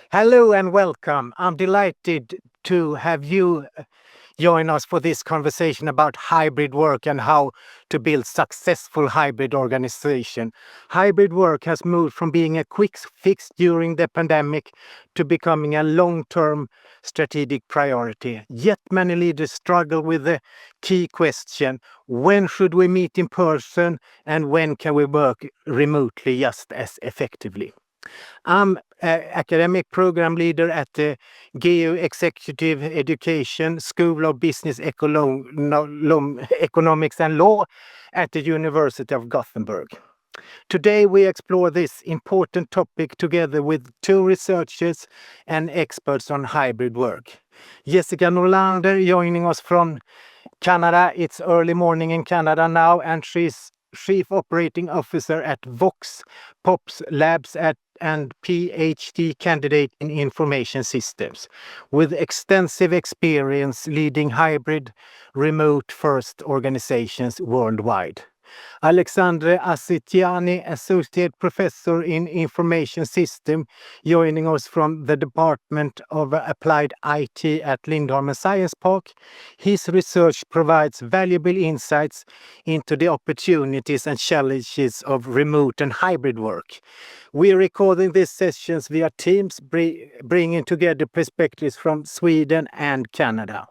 Hello and welcome. I'm delighted to have you join us for this conversation about hybrid work and how to build successful hybrid organization. Hybrid work has moved from being a quick fix during the pandemic to becoming a long-term strategic priority. Yet many leaders struggle with the key question: when should we meet in person and when can we work remotely just as effectively? I'm academic program leader at the GEO Executive Education School of Business Economics and Law at the University of Gothenburg. Today we explore this important topic together with two researchers and experts on hybrid work. Jessica Norlander joining us from Canada. It's early morning in Canada now, and she's Chief Operating Officer at Vox Pops Labs and PhD candidate in information systems, with extensive experience leading hybrid remote first organizations worldwide. Alexandre Asitiani, Associate Professor in Information System, joining us from the Department of Applied IT at Lindholmen Science Park. His research provides valuable insights into the opportunities and challenges of remote and hybrid work. We're recording these sessions via Teams, bringing together perspectives from Sweden and Canada.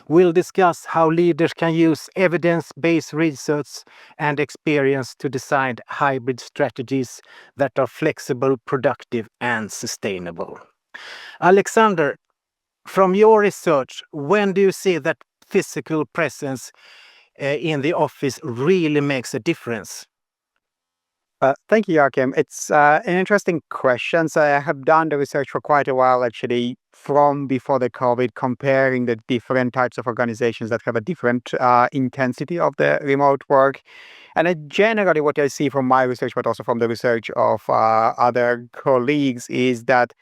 We'll discuss how leaders can use evidence-based research and experience to design hybrid strategies that are flexible, productive, and sustainable. Alexander, from your research, when do you see that physical presence in the office really makes a difference? Thank you, Joachim. It's an interesting question. So I have done the research for quite a while, actually, from before the COVID, comparing the different types of organizations that have a different intensity of the remote work. And generally, what I see from my research, but also from the research of other colleagues, is that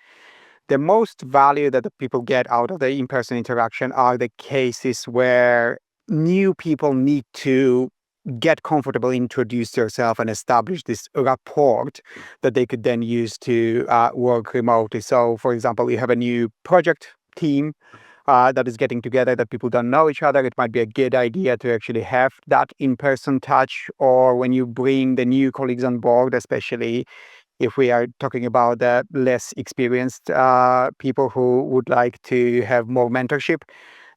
the most value that the people get out of the in-person interaction are the cases where new people need to get comfortable, introduce yourself, and establish this rapport that they could then use to work remotely. So, for example, you have a new project team that is getting together, that people don't know each other. It might be a good idea to actually have that in-person touch. Or when you bring the new colleagues on board, especially if we are talking about the less experienced people who would like to have more mentorship,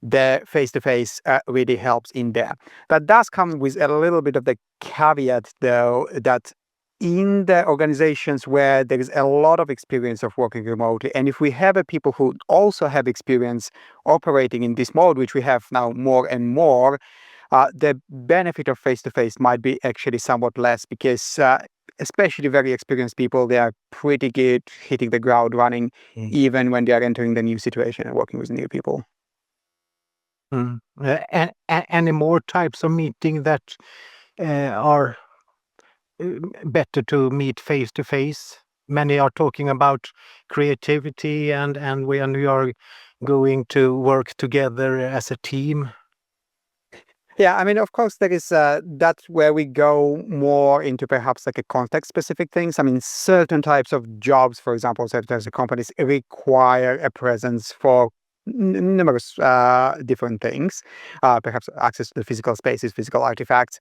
the face-to-face really helps in there. That does come with a little bit of the caveat, though, that in the organizations where there is a lot of experience of working remotely, and if we have people who also have experience operating in this mode, which we have now more and more, the benefit of face-to-face might be actually somewhat less, because especially very experienced people, they are pretty good hitting the ground running, even when they are entering the new situation and working with new people. And any more types of meeting that are better to meet face to face? Many are talking about creativity and when we are going to work together as a team. Yeah, I mean, of course, there is that's where we go more into perhaps like a context-specific things. I mean, certain types of jobs, for example, certain types of companies require a presence for numerous different things, perhaps access to the physical spaces, physical artifacts.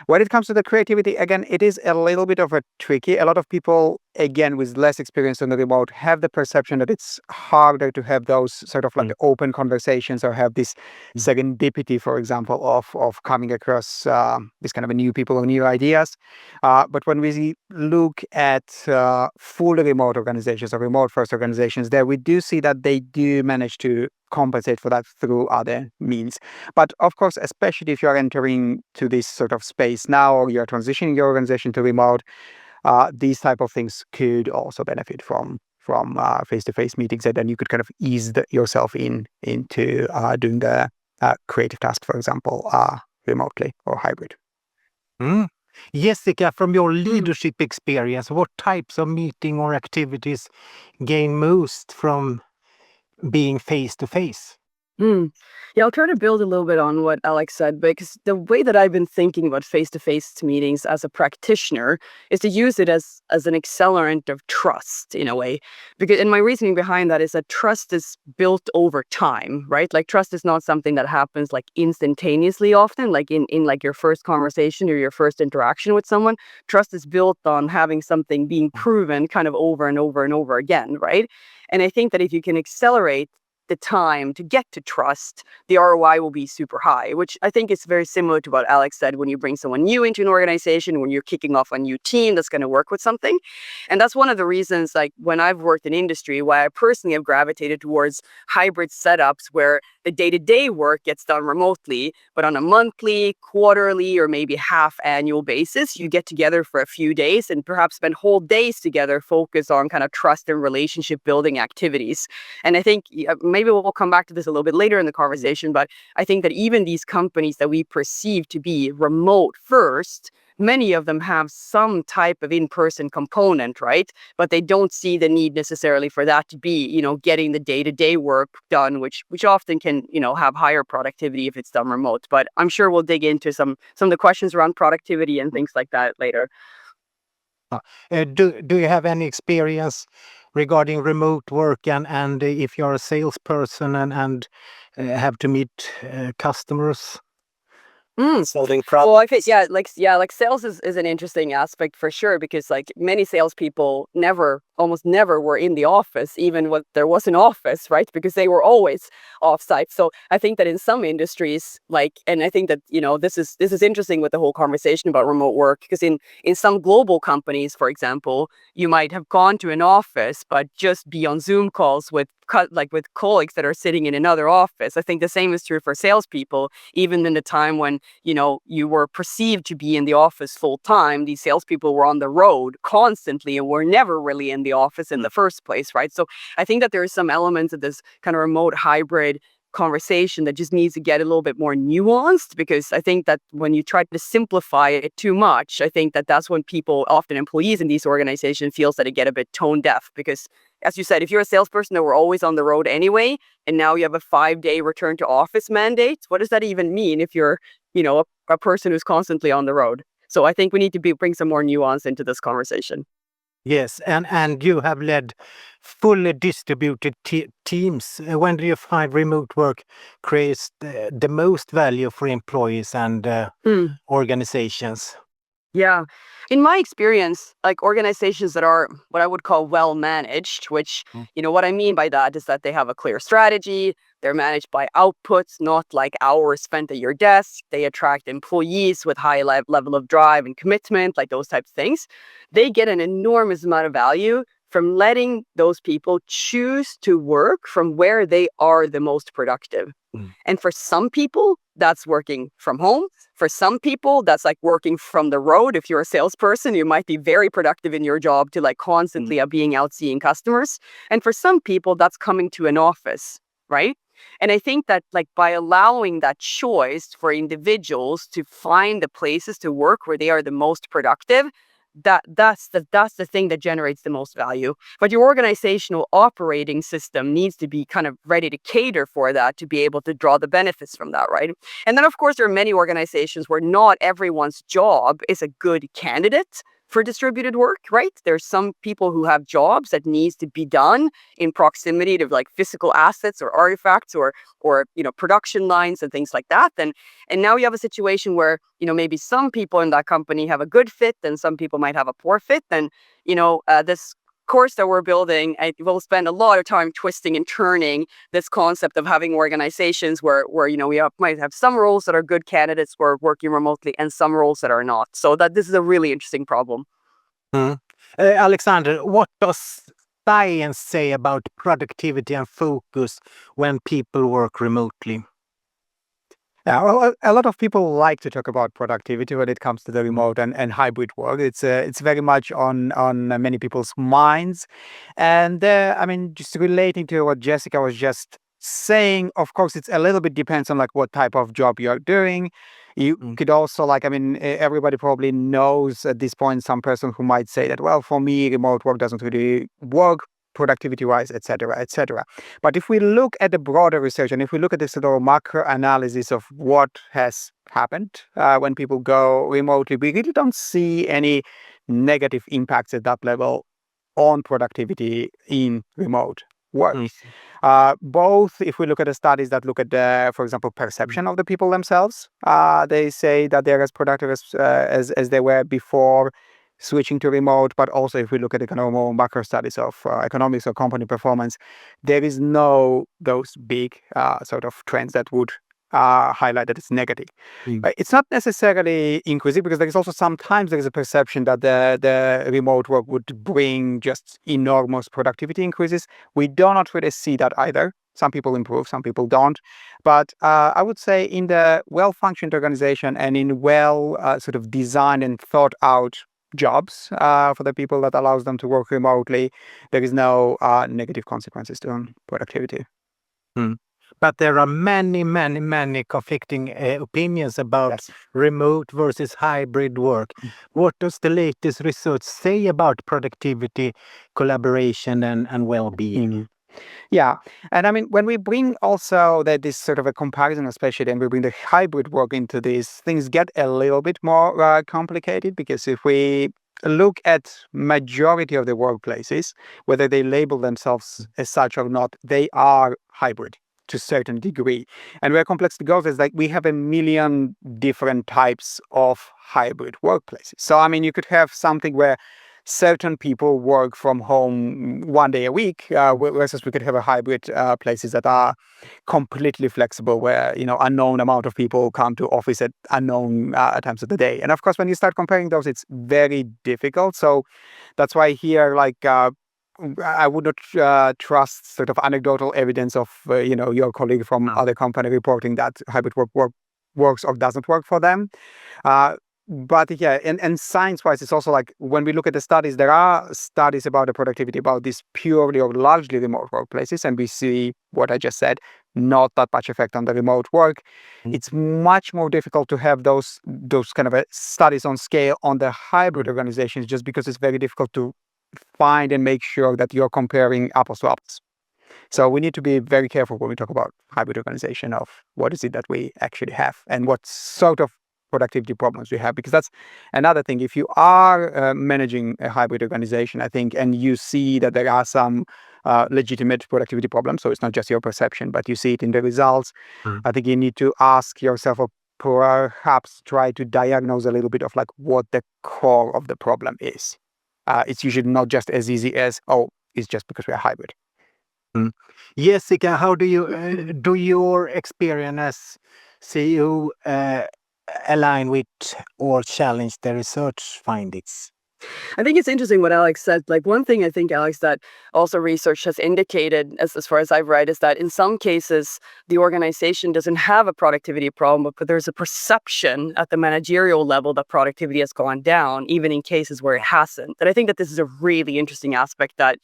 When it comes to the creativity, again, it is a little bit of a tricky. A lot of people, again, with less experience on the remote, have the perception that it's harder to have those sort of like open conversations, or have this serendipity, for example, of coming across this kind of a new people or new ideas. But when we look at fully remote organizations or remote first organizations, there we do see that they do manage to compensate for that through other means. But of course, especially if you are entering to this sort of space now, or you're transitioning your organization to remote, these type of things could also benefit from face-to-face meetings, and then you could kind of ease yourself into doing the creative task, for example, remotely or hybrid. Jessica, from your leadership experience, what types of meeting or activities gain most from being face to face? Mm. Yeah, I'll try to build a little bit on what Alex said, because the way that I've been thinking about face-to-face meetings as a practitioner is to use it as an accelerant of trust in a way. Because and my reasoning behind that is that trust is built over time, right? Like trust is not something that happens like instantaneously often, like in like your first conversation or your first interaction with someone. Trust is built on having something being proven kind of over and over and over again, right? And I think that if you can accelerate the time to get to trust, the ROI will be super high, which I think is very similar to what Alex said when you bring someone new into an organization, when you're kicking off a new team that's going to work with something. And that's one of the reasons, like when I've worked in industry, why I personally have gravitated towards hybrid setups where the day-to-day work gets done remotely, but on a monthly, quarterly, or maybe half annual basis, you get together for a few days and perhaps spend whole days together, focus on kind of trust and relationship building activities. And I think maybe we'll come back to this a little bit later in the conversation, but I think that even these companies that we perceive to be remote first, many of them have some type of in-person component, right? But they don't see the need necessarily for that to be, getting the day-to-day work done, which often can, have higher productivity if it's done remote. But I'm sure we'll dig into some of the questions around productivity and things like that later. Do you have any experience regarding remote work and if you're a salesperson and have to meet customers selling Well, I think products? like sales is an interesting aspect for sure, because like many salespeople almost never were in the office, even when there was an office, right? Because they were always offsite. So I think that in some industries, and I think that this is interesting with the whole conversation about remote work, because in some global companies, for example, you might have gone to an office, but just be on Zoom calls with with colleagues that are sitting in another office. I think the same is true for salespeople, even in the time when you were perceived to be in the office full time. These salespeople were on the road constantly and were never really in the office in the first place, right? So I think that there are some elements of this kind of remote hybrid conversation that just needs to get a little bit more nuanced, because I think that when you try to simplify it too much, I think that that's when people, often employees in these organizations, feels that it get a bit tone deaf. Because as you said, if you're a salesperson that were always on the road anyway, and now you have a 5-day return to office mandate, what does that even mean if you're a person who's constantly on the road? So I think we need to bring some more nuance into this conversation. Yes, and you have led fully distributed teams. When do you find remote work creates the most value for employees and Hmm. organizations? Yeah. In my experience, like organizations that are what I would call well managed, which, Mm. what I mean by that is that they have a clear strategy, they're managed by outputs, not like hours spent at your desk. They attract employees with high level of drive and commitment, like those types of things. They get an enormous amount of value from letting those people choose to work from where they are the most productive. Mm. And for some people, that's working from home. For some people, that's like working from the road. If you're a salesperson, you might be very productive in your job to like constantly being out seeing customers. And for some people, that's coming to an office, right? And I think that like by allowing that choice for individuals to find the places to work where they are the most productive, that's the thing that generates the most value. But your organizational operating system needs to be kind of ready to cater for that, to be able to draw the benefits from that, right? And then of course there are many organizations where not everyone's job is a good candidate for distributed work, right? There's some people who have jobs that needs to be done in proximity to like physical assets or artifacts or production lines and things like that. And now you have a situation where, maybe some people in that company have a good fit and some people might have a poor fit. And, this course that we're building, I will spend a lot of time twisting and turning this concept of having organizations where might have some roles that are good candidates who are working remotely and some roles that are not. So that this is a really interesting problem. Mm. Alexander, what does science say about productivity and focus when people work remotely? Yeah, well, a lot of people like to talk about productivity when it comes to the Mm. remote and hybrid work. It's very much on many people's minds, and I mean, just relating to what Jessica was just saying, of course, it's a little bit depends on like what type of job you're doing. You Mm. could also like, I mean, everybody probably knows at this point some person who might say that, well, for me, remote work doesn't really work productivity-wise, etc., etc. But if we look at the broader research and if we look at the sort of macro analysis of what has happened when people go remotely, we really don't see any negative impacts at that level on productivity in remote work. Both, if we look at the studies that look at the, for example, perception of the people themselves, they say that they're as productive as they were before switching to remote. But also, if we look at the kind of more macro studies of economics or company performance, there is no those big sort of trends that would highlight that it's negative. It's not necessarily inclusive because there is also sometimes there is a perception that the remote work would bring just enormous productivity increases. We do not really see that either. Some people improve, some people don't. But I would say in the well-functioned organization and in well sort of designed and thought out jobs for the people that allows them to work remotely, there is no negative consequences to productivity. But there are many conflicting opinions about remote versus hybrid work. What does the latest research say about productivity, collaboration, and well-being? Yeah. And I mean, when we bring also this sort of a comparison, especially, and we bring the hybrid work into this, things get a little bit more complicated, because if we look at majority of the workplaces, whether they label themselves as such or not, they are hybrid to a certain degree. And where complexity goes is like we have a million different types of hybrid workplaces. So, I mean, you could have something where certain people work from home 1 day a week, versus we could have a hybrid places that are completely flexible, where, you know, unknown amount of people come to office at unknown times of the day. And of course, when you start comparing those, it's very difficult. So that's why here, like, I would not trust sort of anecdotal evidence of, you know, your colleague from other company reporting that hybrid work works or doesn't work for them. But yeah, and science-wise, it's also like when we look at the studies, there are studies about the productivity about these purely or largely remote workplaces, and we see what I just said, not that much effect on the remote work. It's much more difficult to have those kind of studies on scale on the hybrid organizations, just because it's very difficult to find and make sure that you're comparing apples to apples. So we need to be very careful when we talk about hybrid organization of what is it that we actually have and what sort of productivity problems we have, because that's another thing. If you are managing a hybrid organization, I think, and you see that there are some legitimate productivity problems, so it's not just your perception, but you see it in the results, I think you need to ask yourself, or perhaps try to diagnose a little bit of like what the core of the problem is. It's usually not just as easy as, oh, it's just because we are hybrid. Jessica, how do you do your experience as CEO align with or challenge the research findings? I think it's interesting what Alex said. Like, one thing I think, Alex, that also research has indicated, as far as I've read, is that in some cases, the organization doesn't have a productivity problem, but there's a perception at the managerial level that productivity has gone down, even in cases where it hasn't. And I think that this is a really interesting aspect that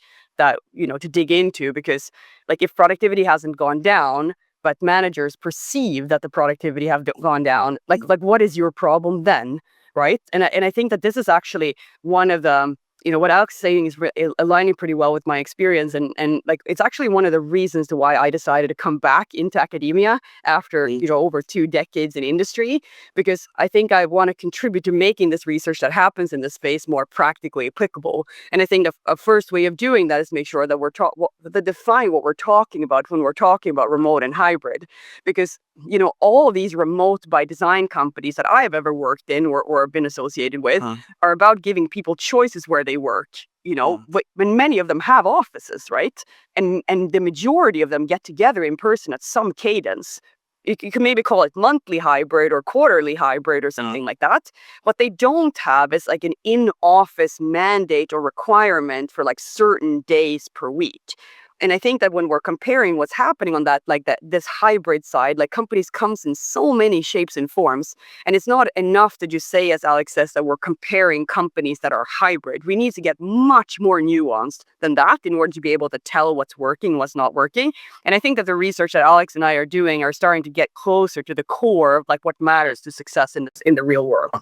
you know, to dig into, because like if productivity hasn't gone down, but managers perceive that the productivity have gone down, like what is your problem then? Right. And I think that this is actually one of the, you know, what Alex is saying is aligning pretty well with my experience. And like, it's actually one of the reasons to why I decided to come back into academia after, you know, over 2 decades in industry, because I think I want to contribute to making this research that happens in this space more practically applicable. And I think a first way of doing that is make sure that define what we're talking about when we're talking about remote and hybrid, because, you know, all of these remote by design companies that I have ever worked in or been associated with are about giving people choices where they work, you know, when many of them have offices, right? And the majority of them get together in person at some cadence. You can maybe call it monthly hybrid or quarterly hybrid or something like that. What they don't have is like an in-office mandate or requirement for like certain days per week. And I think that when we're comparing what's happening on that, like this hybrid side, like companies comes in so many shapes and forms. And it's not enough to just say, as Alex says, that we're comparing companies that are hybrid. We need to get much more nuanced than that in order to be able to tell what's working, what's not working. And I think that the research that Alex and I are doing are starting to get closer to the core of like what matters to success in the real world.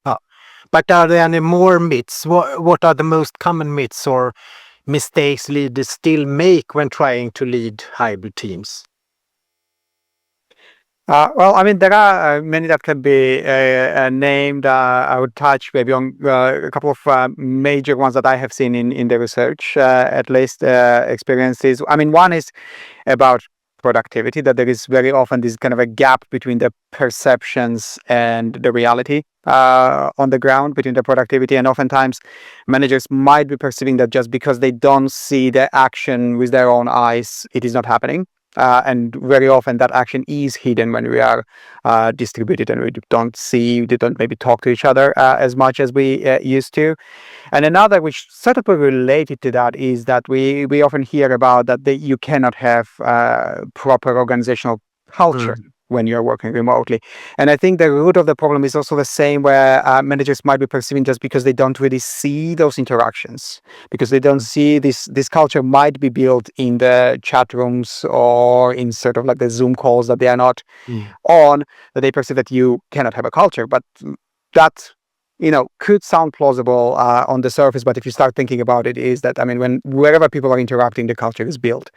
But are there any more myths? What are the most common myths or mistakes leaders still make when trying to lead hybrid teams? Well, I mean, there are many that can be named. I would touch maybe on a couple of major ones that I have seen in the research, at least experiences. I mean, one is about productivity, that there is very often this kind of a gap between the perceptions and the reality on the ground, between the productivity. And oftentimes managers might be perceiving that just because they don't see the action with their own eyes, it is not happening. And very often that action is hidden when we are distributed and we don't maybe talk to each other as much as we used to. And another, which sort of related to that, is that we often hear about that you cannot have proper organizational culture when you're working remotely. And I think the root of the problem is also the same, where managers might be perceiving just because they don't really see those interactions, because they don't see this culture might be built in the chat rooms or in sort of like the Zoom calls that they are not on, that they perceive that you cannot have a culture. But that, could sound plausible on the surface, but if you start thinking about it, is that, I mean, wherever people are interacting, the culture is built.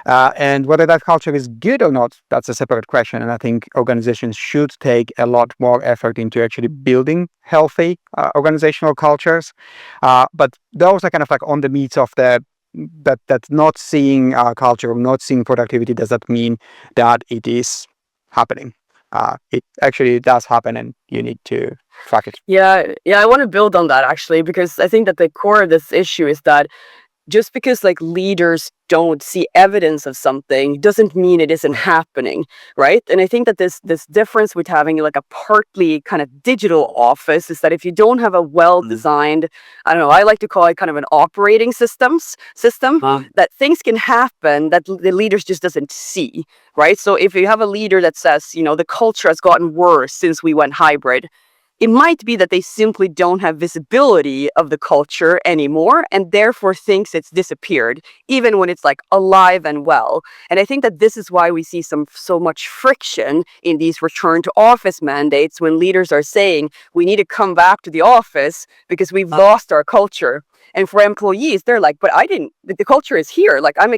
And whether that culture is good or not, that's a separate question. And I think organizations should take a lot more effort into actually building healthy organizational cultures. But those are kind of like on the meat of that not seeing culture or not seeing productivity doesn't mean that it is happening. It actually does happen, and you need to track it. Yeah, I want to build on that actually, because I think that the core of this issue is that just because like leaders don't see evidence of something doesn't mean it isn't happening, right? And I think that this difference with having like a partly kind of digital office is that if you don't have a well-designed, I don't know, I like to call it kind of an operating system, that things can happen that the leaders just doesn't see, right? So if you have a leader that says, the culture has gotten worse since we went hybrid, it might be that they simply don't have visibility of the culture anymore and therefore thinks it's disappeared, even when it's like alive and well. And I think that this is why we see so much friction in these return to office mandates, when leaders are saying we need to come back to the office because we've lost our culture. And for employees, they're like, but the culture is here. Like I'm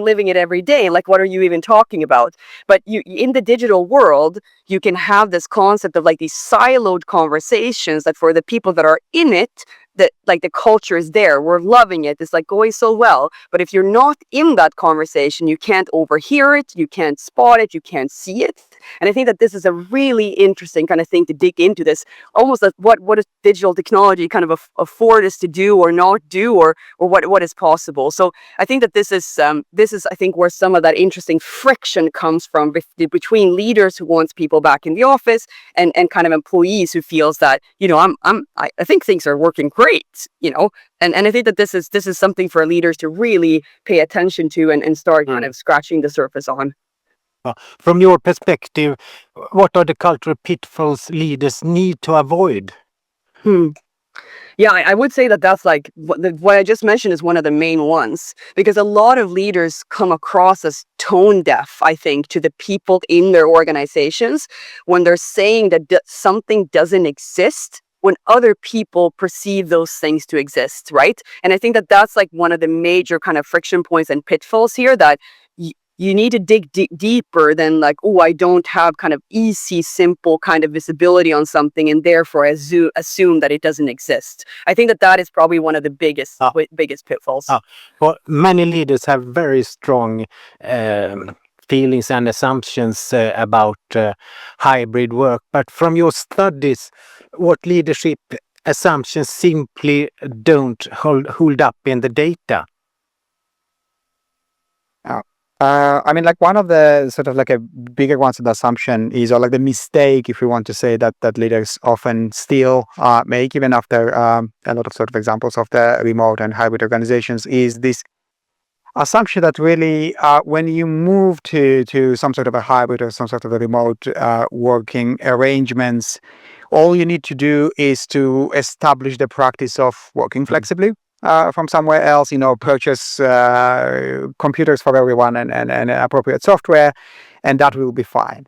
living it every day. Like, what are you even talking about? But in the digital world, you can have this concept of like these siloed conversations that for the people that are in it, that like the culture is there, we're loving it, it's like going so well. But if you're not in that conversation, you can't overhear it, you can't spot it, you can't see it. And I think that this is a really interesting kind of thing to dig into, this almost like what does digital technology kind of afford us to do or not do, or what is possible. So I think that this is I think where some of that interesting friction comes from between leaders who wants people back in the office and kind of employees who feels that I think things are working great, and I think that this is something for leaders to really pay attention to and start kind of scratching the surface on. From your perspective, what are the cultural pitfalls leaders need to avoid? Yeah, I would say that that's like what I just mentioned is one of the main ones, because a lot of leaders come across as tone deaf, I think, to the people in their organizations when they're saying that something doesn't exist when other people perceive those things to exist, right? And I think that that's like one of the major kind of friction points and pitfalls here, that you need to dig deeper than like, oh, I don't have kind of easy, simple kind of visibility on something, and therefore assume that it doesn't exist. I think that is probably one of the biggest pitfalls. Well, many leaders have very strong feelings and assumptions about hybrid work. But from your studies, what leadership assumptions simply don't hold up in the data? I mean, like one of the sort of like a bigger ones of the assumption is, or like the mistake, if we want to say that leaders often still make, even after a lot of sort of examples of the remote and hybrid organizations, is this assumption that really when you move to some sort of a hybrid or some sort of a remote working arrangements, all you need to do is to establish the practice of working flexibly from somewhere else, purchase computers for everyone and appropriate software, and that will be fine.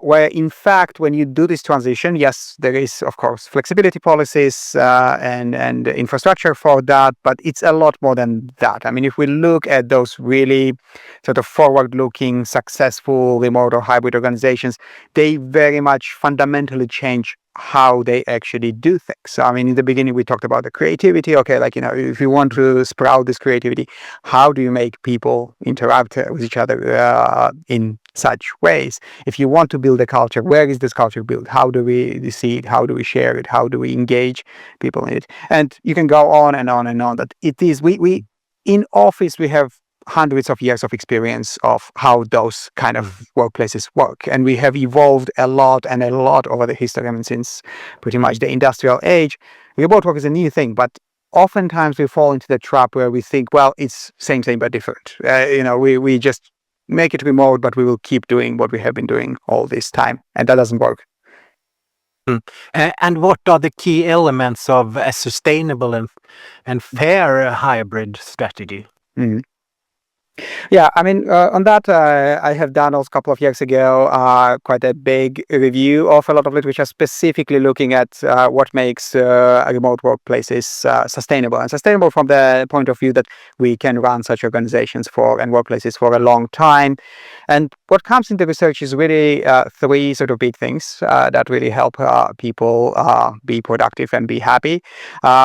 where in fact, when you do this transition, yes, there is of course flexibility policies and infrastructure for that, but it's a lot more than that. I mean, if we look at those really sort of forward-looking, successful remote or hybrid organizations, they very much fundamentally change how they actually do things. So, I mean, in the beginning, we talked about the creativity. Okay, like, if you want to sprout this creativity, how do you make people interact with each other in such ways? If you want to build a culture, where is this culture built? How do we see it? How do we share it? How do we engage people in it? And you can go on and on and on. That it is, we in office, we have hundreds of years of experience of how those kind of workplaces work. And we have evolved a lot over the history. I mean, since pretty much the industrial age, remote work is a new thing, but oftentimes we fall into the trap where we think, well, it's same but different. We just make it remote, but we will keep doing what we have been doing all this time. And that doesn't work. And what are the key elements of a sustainable and fair hybrid strategy? Mm. Yeah, I mean, on that, I have done also a couple of years ago quite a big review of a lot of literature, specifically looking at what makes remote workplaces sustainable. And sustainable from the point of view that we can run such organizations and workplaces for a long time. And what comes in the research is really three sort of big things that really help people be productive and be happy.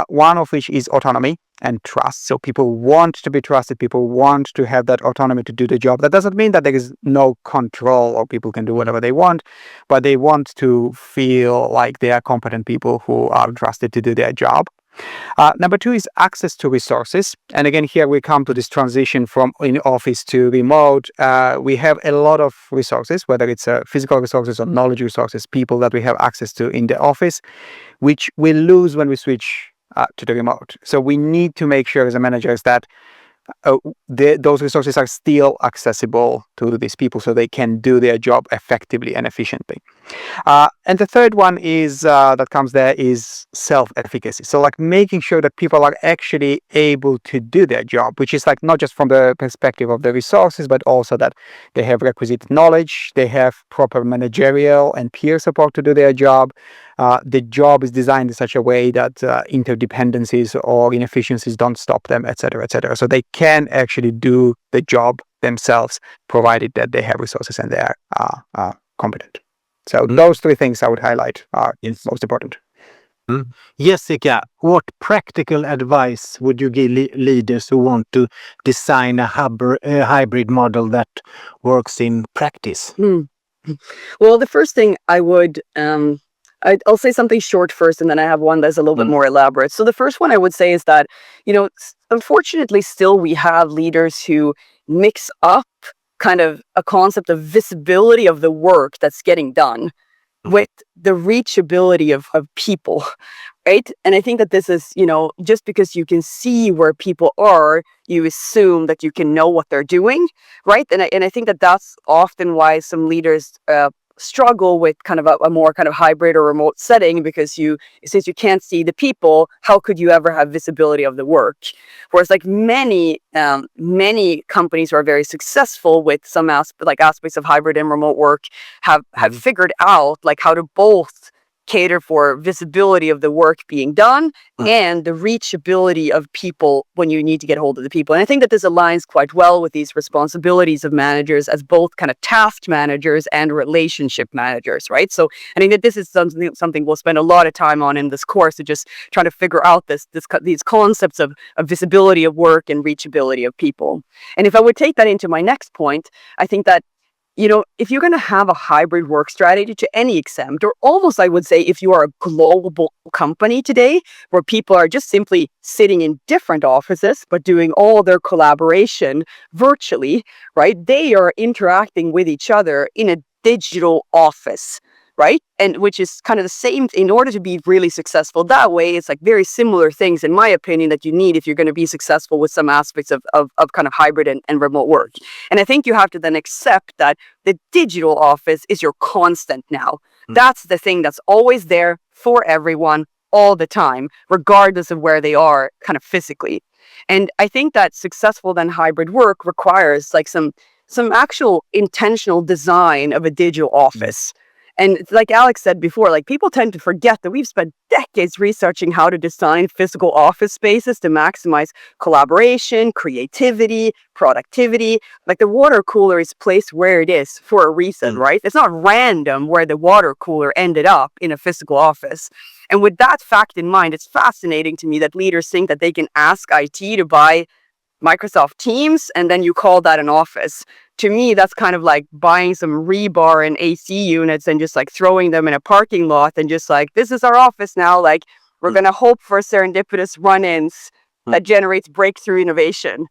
One of which is autonomy and trust. So people want to be trusted. People want to have that autonomy to do the job. That doesn't mean that there is no control or people can do whatever they want, but they want to feel like they are competent people who are trusted to do their job. Number two is access to resources. And again, here we come to this transition from in office to remote. We have a lot of resources, whether it's physical resources or knowledge resources, people that we have access to in the office, which we lose when we switch to the remote. So we need to make sure as a managers that those resources are still accessible to these people so they can do their job effectively and efficiently. And the third one is that comes there is self-efficacy. So like making sure that people are actually able to do their job, which is like not just from the perspective of the resources, but also that they have requisite knowledge, they have proper managerial and peer support to do their job. The job is designed in such a way that interdependencies or inefficiencies don't stop them, etc., etc. So they can actually do the job themselves, provided that they have resources and they are competent. So those three things I would highlight are most important. Jessica, what practical advice would you give leaders who want to design a hybrid model that works in practice? Well, the first thing I would I'll say something short first, and then I have one that's a little bit more elaborate. So the first one I would say is that, unfortunately, still we have leaders who mix up kind of a concept of visibility of the work that's getting done with the reachability of people, right? And I think that this is, just because you can see where people are, you assume that you can know what they're doing, right? And I think that that's often why some leaders struggle with kind of a more kind of hybrid or remote setting, because since you can't see the people, how could you ever have visibility of the work? Whereas like many companies who are very successful with some aspects of hybrid and remote work have figured out like how to both cater for visibility of the work being done and the reachability of people when you need to get hold of the people. And I think that this aligns quite well with these responsibilities of managers as both kind of task managers and relationship managers, right? So I think that this is something we'll spend a lot of time on in this course, to just try to figure out these concepts of visibility of work and reachability of people. And if I would take that into my next point, I think that if you're going to have a hybrid work strategy to any extent, or almost I would say if you are a global company today, where people are just simply sitting in different offices, but doing all their collaboration virtually, right? They are interacting with each other in a digital office, right? And which is kind of the same, in order to be really successful that way, it's like very similar things, in my opinion, that you need if you're going to be successful with some aspects of kind of hybrid and remote work. And I think you have to then accept that the digital office is your constant now. That's the thing that's always there for everyone all the time, regardless of where they are kind of physically. And I think that successful then hybrid work requires like some some actual intentional design of a digital office. And like Alex said before, like people tend to forget that we've spent decades researching how to design physical office spaces to maximize collaboration, creativity, productivity. Like the water cooler is placed where it is for a reason, right? It's not random where the water cooler ended up in a physical office. And with that fact in mind, it's fascinating to me that leaders think that they can ask IT to buy Microsoft Teams and then you call that an office. To me, that's kind of like buying some rebar and AC units and just like throwing them in a parking lot and just like, this is our office now. Like, we're going to hope for serendipitous run-ins that generates breakthrough innovation.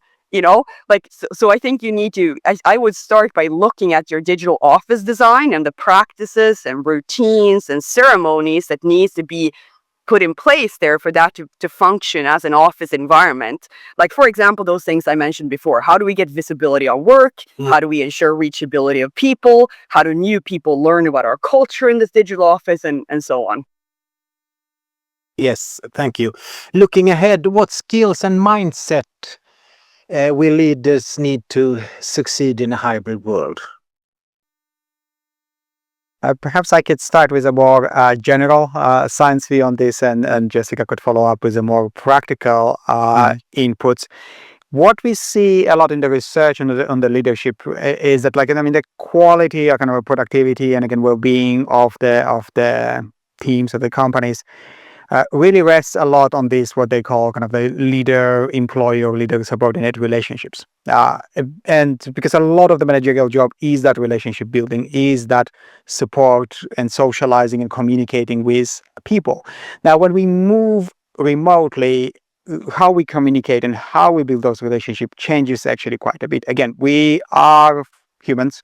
Like, so I think you need to, I would start by looking at your digital office design and the practices and routines and ceremonies that needs to be put in place there for that to function as an office environment. Like, for example, those things I mentioned before. How do we get visibility on work? How do we ensure reachability of people? How do new people learn about our culture in this digital office and so on? Yes, thank you. Looking ahead, what skills and mindset will leaders need to succeed in a hybrid world? Perhaps I could start with a more general science view on this, and Jessica could follow up with a more practical inputs. What we see a lot in the research on the leadership is that, like, I mean, the quality or kind of productivity and again well-being of the teams of the companies really rests a lot on this, what they call kind of the leader-employee or leader-subordinate relationships. And because a lot of the managerial job is that relationship building, is that support and socializing and communicating with people. Now, when we move remotely, how we communicate and how we build those relationships changes actually quite a bit. Again, we are humans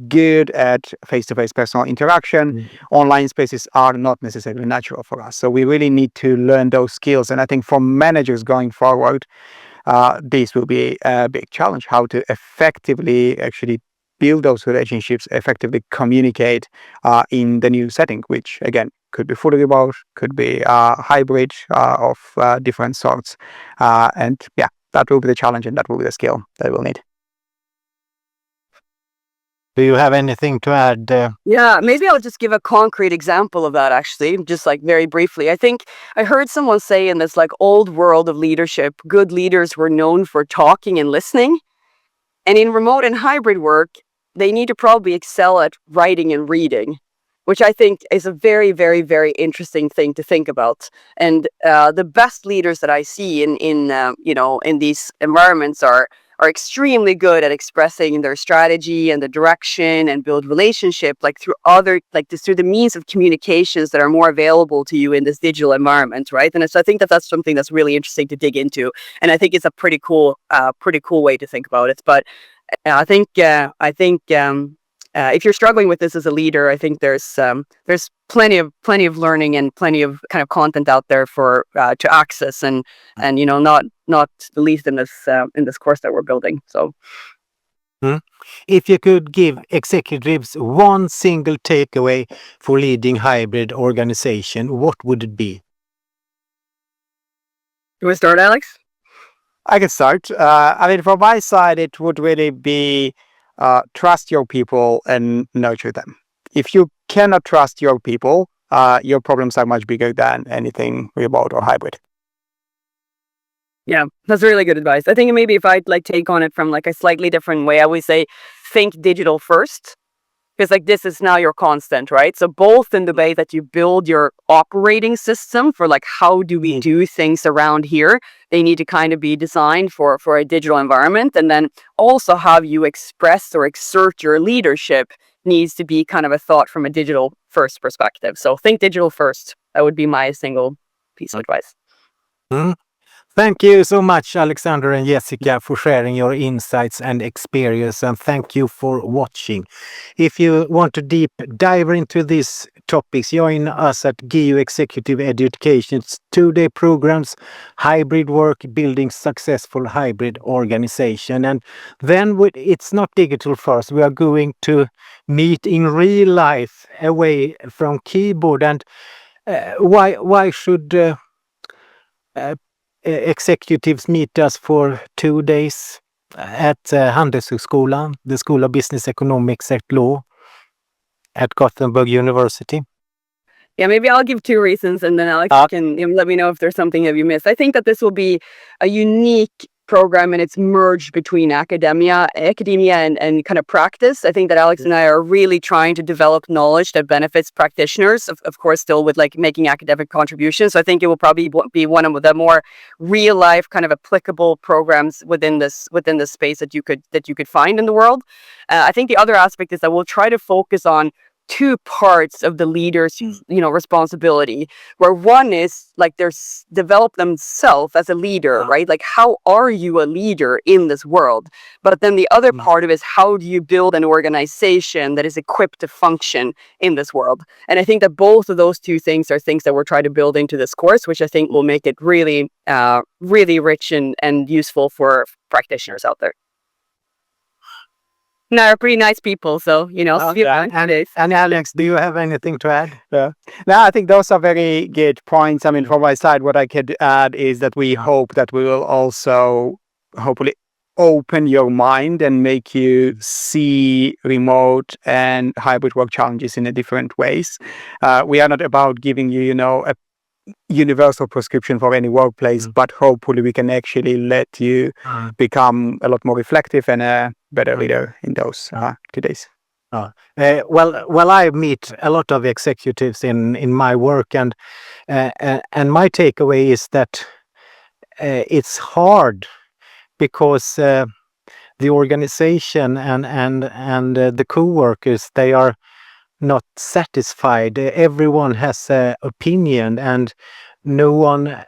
good at face-to-face personal interaction. Online spaces are not necessarily natural for us. So we really need to learn those skills. And I think for managers going forward, this will be a big challenge, how to effectively actually build those relationships, effectively communicate in the new setting, which again, could be fully remote, could be hybrid of different sorts. And yeah, that will be the challenge and that will be the skill that we'll need. Do you have anything to add? Yeah, maybe I'll just give a concrete example of that, actually, just like very briefly. I think I heard someone say in this like old world of leadership, good leaders were known for talking and listening. And in remote and hybrid work, they need to probably excel at writing and reading, which I think is a very, very, very interesting thing to think about. And the best leaders that I see in these environments are extremely good at expressing their strategy and the direction and build relationship like through through the means of communications that are more available to you in this digital environment, right? And so I think that's something that's really interesting to dig into, and I think it's a pretty cool way to think about it. But I think if you're struggling with this as a leader, I think there's plenty of learning and plenty of kind of content out there for to access, and not the least in this course that we're building. So, if you could give executives one single takeaway for leading hybrid organization, what would it be? You want to start, Alex? I can start. I mean, from my side, it would really be trust your people and nurture them. If you cannot trust your people, your problems are much bigger than anything remote or hybrid. Yeah, that's really good advice. I think maybe if I'd like take on it from like a slightly different way, I would say think digital first. Because like this is now your constant, right? So both in the way that you build your operating system for like how do we do things around here, they need to kind of be designed for a digital environment. And then also how you express or exert your leadership needs to be kind of a thought from a digital first perspective. So think digital first. That would be my single piece of advice. Thank you so much, Alexander and Jessica, for sharing your insights and experience, and thank you for watching. If you want to deep dive into these topics, join us at GU Executive Education's 2-day programs, Hybrid Work, Building Successful Hybrid Organization. And then it's not digital first. We are going to meet in real life away from keyboard. And why should executives meet us for 2 days? at Handelshögskolan, the School of Business Economics and Law at Gothenburg University. Yeah, maybe I'll give 2 reasons, and then Alex can let me know if there's something that you missed. I think that this will be a unique program, and it's merged between academia and kind of practice. I think that Alex and I are really trying to develop knowledge that benefits practitioners, of course, still with like making academic contributions. So I think it will probably be one of the more real life kind of applicable programs within this space that you could find in the world. I think the other aspect is that we'll try to focus on 2 parts of the leader's responsibility, where one is like develop themselves as a leader, right? Like, how are you a leader in this world? But then the other part of it is, how do you build an organization that is equipped to function in this world? And I think that both of those 2 things are things that we're trying to build into this course, which I think will make it really really rich and useful for practitioners out there. No, they're pretty nice people, so And Alex, do you have anything to add? No, I think those are very good points. I mean, from my side, what I could add is that we hope that we will also hopefully open your mind and make you see remote and hybrid work challenges in a different ways. We are not about giving you, a universal prescription for any workplace, but hopefully we can actually let you become a lot more reflective and a better leader in those 2 days. Well, I meet a lot of executives in my work, and my takeaway is that it's hard because the organization and the co-workers, they are not satisfied. Everyone has an opinion, and no one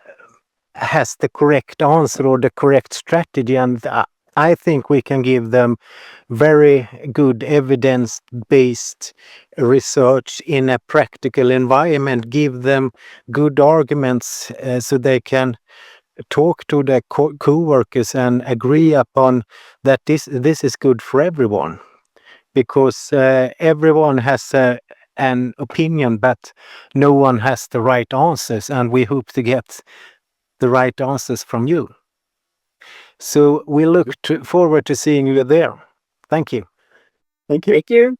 has the correct answer or the correct strategy. And I think we can give them very good evidence-based research in a practical environment, give them good arguments so they can talk to the co-workers and agree upon that this is good for everyone. Because everyone has an opinion, but no one has the right answers, and we hope to get the right answers from you. So we look forward to seeing you there. Thank you. Thank you. Thank you.